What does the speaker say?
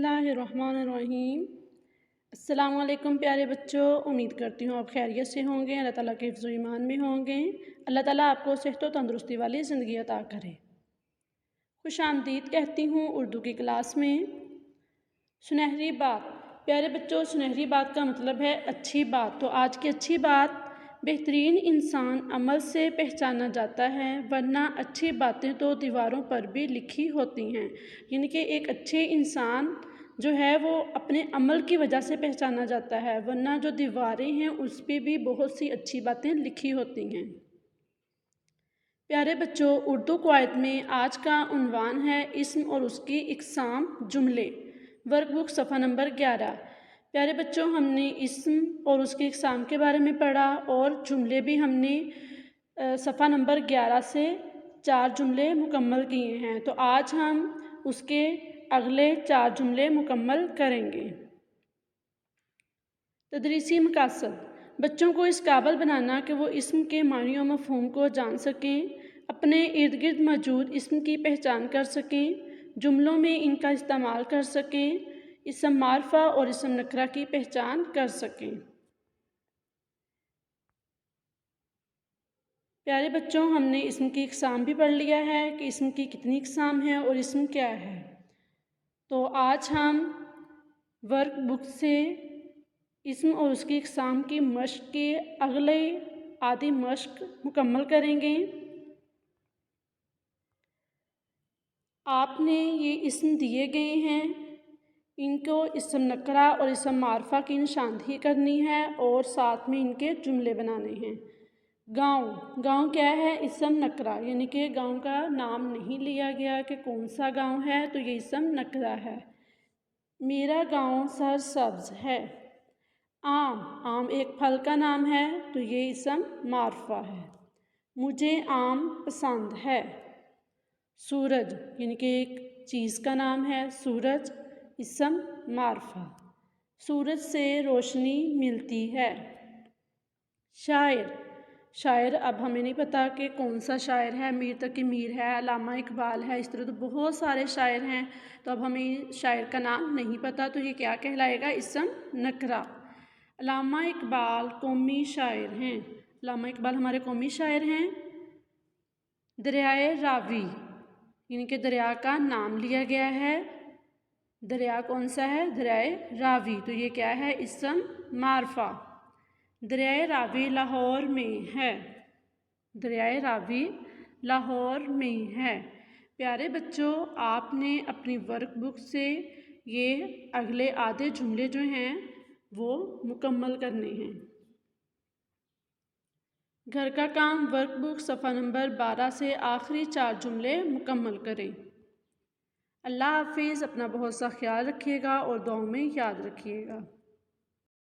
बिस्मिल्लाहिर्रहमानिर्रहीम। अस्सलाम वालेकुम प्यारे बच्चों, उम्मीद करती हूँ आप खैरियत से होंगे, अल्लाह ताला के हिफ्ज़ व ईमान में होंगे। अल्लाह ताला आपको सेहत व तंदुरुस्ती वाली ज़िंदगी अता करे। खुश आमदीद कहती हूँ उर्दू की क्लास में। सुनहरी बात। प्यारे बच्चों, सुनहरी बात का मतलब है अच्छी बात। तो आज की अच्छी बात, बेहतरीन इंसान अमल से पहचाना जाता है, वरना अच्छी बातें तो दीवारों पर भी लिखी होती हैं। यानी कि एक अच्छे इंसान जो है वो अपने अमल की वजह से पहचाना जाता है, वरना जो दीवारें हैं उस पर भी बहुत सी अच्छी बातें लिखी होती हैं। प्यारे बच्चों, उर्दू क़वायद में आज का उन्वान है इस्म और उसकी इक़साम जुमले। वर्कबुक सफ़ा नंबर 11। प्यारे बच्चों, हमने इस्म और उसकी इक़साम के बारे में पढ़ा और जुमले भी हमने सफ़ा नंबर 11 से 4 जुमले मुकम्मल किए हैं। तो आज हम उसके अगले 4 जुमले मुकम्मल करेंगे। तदरीसी मकासद। बच्चों को इस काबिल बनाना कि वो इस्म के मानी और मफ़हूम को जान सकें, अपने इर्द गिर्द मौजूद इस्म की पहचान कर सकें, जुमलों में इनका इस्तेमाल कर सकें, इस्म मारफ़ा और इस्म नकरा की पहचान कर सकें। प्यारे बच्चों, हमने इस्म की इक़साम भी पढ़ लिया है कि इस्म की कितनी इक़साम है और इस्म क्या है। तो आज हम वर्क बुक से इस्म और उसकी इक़साम की मश्क के अगले आधी मश्क मुकम्मल करेंगे। आपने ये इस्म दिए गए हैं, इनको इस्म नकरा और इस्म मारफ़ा की निशानदही करनी है और साथ में इनके जुमले बनाने हैं। गाँव। गाँव क्या है? इस्म नकरा, यानी कि गाँव का नाम नहीं लिया गया कि कौन सा गाँव है, तो ये इस्म नकरा है। मेरा गाँव सरसब्ज़ है। आम। आम एक फल का नाम है, तो ये इस्म मारफ़ा है। मुझे आम पसंद है। सूरज, यानी कि एक चीज़ का नाम है, सूरज इस्म मारफ़ा। सूरज से रोशनी मिलती है। शायर। शायर, अब हमें नहीं पता कि कौन सा शायर है, मीर तकी मीर है, अल्लामा इकबाल है, इस तरह तो बहुत सारे शायर हैं। तो अब हमें शायर का नाम नहीं पता, तो ये क्या कहलाएगा? इस्म नकरा। अल्लामा इकबाल कौमी शायर हैं। अल्लामा इकबाल हमारे कौमी शायर हैं। दरियाए रावी, यानी कि दरिया का नाम लिया गया है। दरिया कौन सा है? दरियाए रावी। तो ये क्या है? इस्म मारफ़ा। दरियाए रावी लाहौर में है। दरियाए रावी लाहौर में है। प्यारे बच्चों, आपने अपनी वर्कबुक से ये अगले आधे जुमले जो हैं वो मुकम्मल करने हैं। घर का काम। वर्कबुक सफ़ा नंबर 12 से आखिरी 4 जुमले मुकम्मल करें। अल्लाह हाफिज़। अपना बहुत सा ख्याल रखिएगा और दुआओं में याद रखिएगा।